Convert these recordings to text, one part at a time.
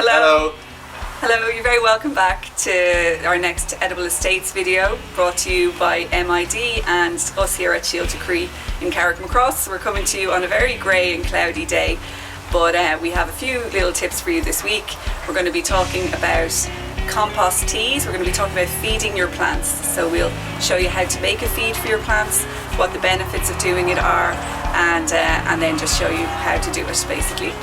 Hello. Hello, you're very welcome back to our next Edible Estates video, brought to you by MID and us here at Shield Decree in Carrickmacross. We're coming to you on a very grey and cloudy day, but we have a few little tips for you this week. We're going to be talking about compost teas. We're going to be talking about feeding your plants. So we'll show you how to make a feed for your plants, what the benefits of doing it are, and then just show you how to do it basically.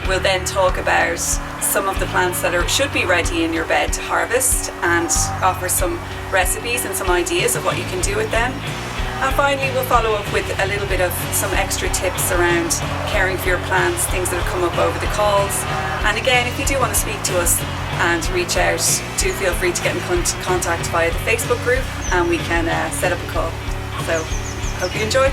We'll then talk about some of the plants that should be ready in your bed to harvest and offer some recipes and some ideas of what you can do with them. And finally, we'll follow up with a little bit of some extra tips around caring for your plants, things that have come up over the calls. And again, if you do want to speak to us and reach out, do feel free to get in contact via the Facebook group and we can set up a call. So, hope you enjoy.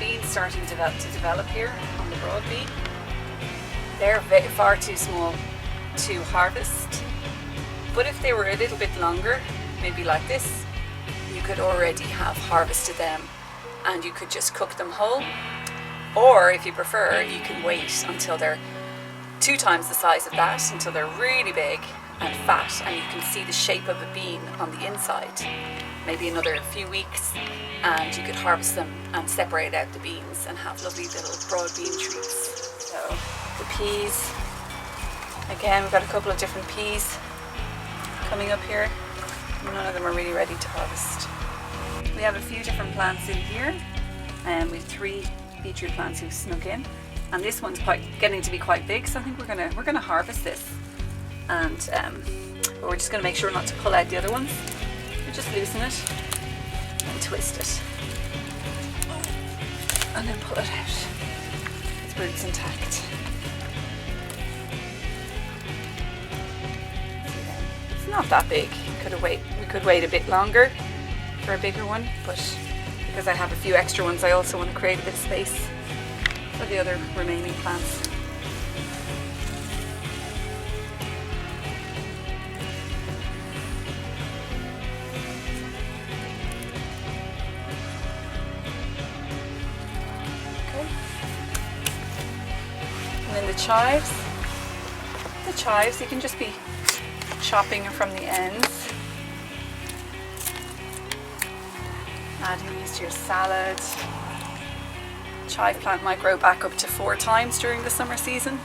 Beans starting to develop here on the broad bean. They're far too small to harvest, but if they were a little bit longer, maybe like this, you could already have harvested them and you could just cook them whole. Or if you prefer, you can wait until they're 2 times the size of that, until they're really big and fat and you can see the shape of a bean on the inside. Maybe another few weeks and you could harvest them and separate out the beans and have lovely little broad bean treats. So the peas, again, we've got a couple of different peas coming up here. None of them are really ready to harvest. We have a few different plants in here, and we have 3 beetroot plants who snuck in, and this one's getting to be quite big, so I think we're gonna harvest this, and but we're just gonna make sure not to pull out the other ones. Just loosen it and twist it and then pull it out. Its roots intact. It's not that big. We could wait a bit longer for a bigger one, but because I have a few extra ones, I also want to create a bit of space for the other remaining plants. And then the chives you can just be chopping from the ends, adding these to your salad. Chive plant might grow back up to 4 times during the summer season.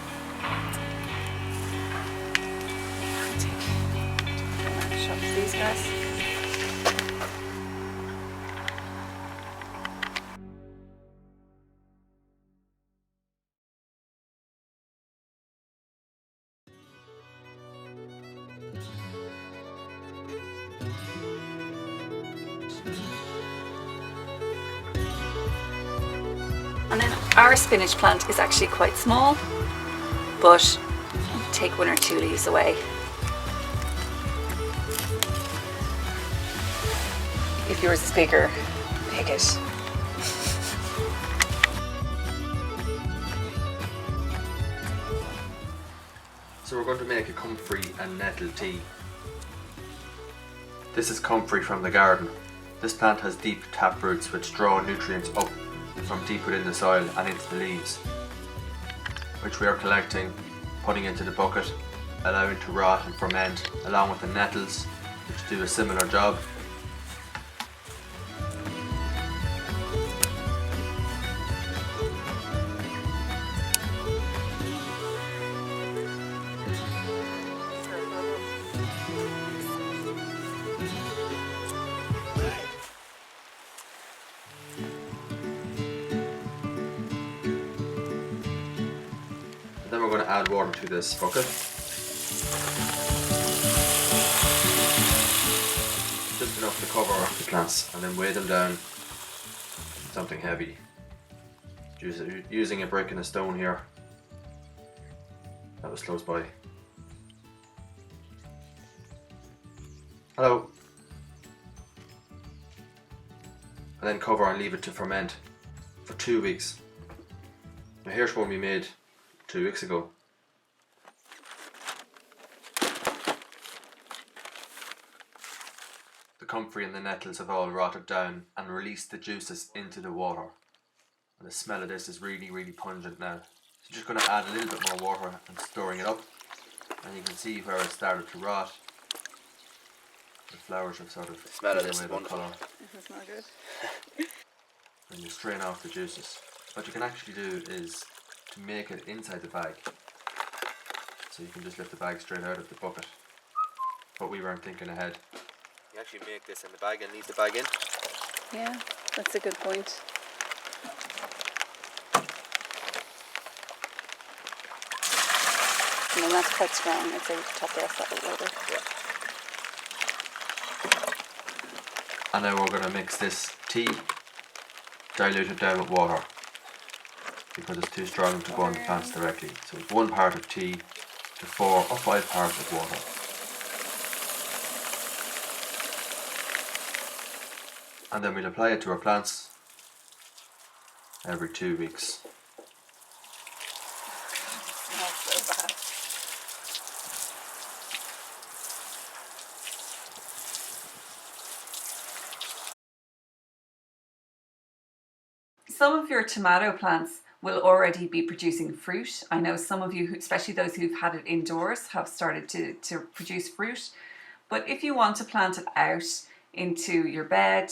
Chop these guys. And then our spinach plant is actually quite small, but take 1 or 2 leaves away. If yours is bigger, pick it. So we're going to make a comfrey and nettle tea. This is comfrey from the garden. This plant has deep tap roots which draw nutrients up from deep within the soil and into the leaves, which we are collecting, putting into the bucket, allowing to rot and ferment, along with the nettles, which do a similar job. Then we're going to add water to this bucket. Just enough to cover the plants and then weigh them down. Something heavy. Using a brick and a stone here. That was close by. Hello. And then cover and leave it to ferment for 2 weeks. Now here's one we made 2 weeks ago. The comfrey and the nettles have all rotted down and released the juices into the water. And the smell of this is really, really pungent now. So just going to add a little bit more water and stirring it up. And you can see where it started to rot. The flowers have sort of smell of this is wonderful. It smells good. And you strain off the juices. What you can actually do is to make it inside the bag. So you can just lift the bag straight out of the bucket. But we weren't thinking ahead. You actually make this in the bag and leave the bag in. Yeah, that's a good point. And then that's quite strong. I'd say we should top the rest of it later. Yeah. And now we're going to mix this tea diluted down with water because it's too strong to go on the plants directly. So it's 1 part of tea to 4 or 5 parts of water. And then we'll apply it to our plants every 2 weeks. Smells so bad. Some of your tomato plants will already be producing fruit. I know some of you, especially those who've had it indoors, have started to produce fruit. But if you want to plant it out into your bed,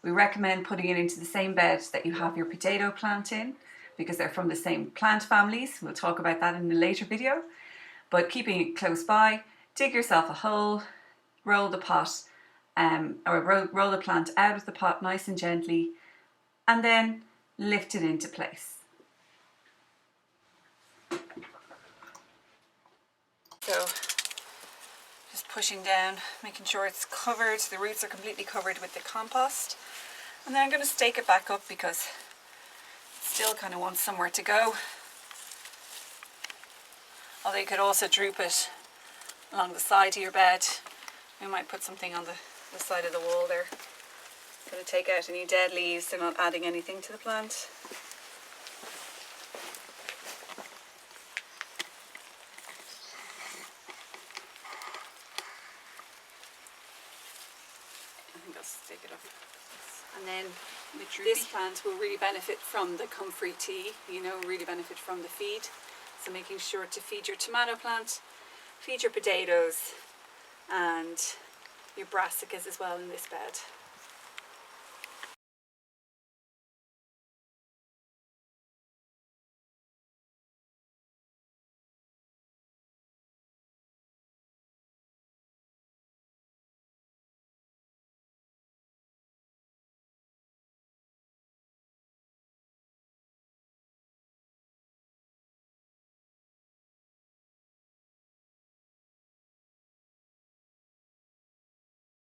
we recommend putting it into the same bed that you have your potato plant in, because they're from the same plant families. We'll talk about that in a later video. But keeping it close by, dig yourself a hole, roll the pot, roll the plant out of the pot nice and gently, and then lift it into place. So just pushing down, making sure it's covered, the roots are completely covered with the compost. And then I'm going to stake it back up because it still kind of wants somewhere to go. Although you could also droop it along the side of your bed. We might put something on the side of the wall there. Going to take out any dead leaves, they're not adding anything to the plant. I think I'll stick it up. And then this plant will really benefit from the comfrey tea, you know, really benefit from the feed. So making sure to feed your tomato plant, feed your potatoes and your brassicas as well in this bed.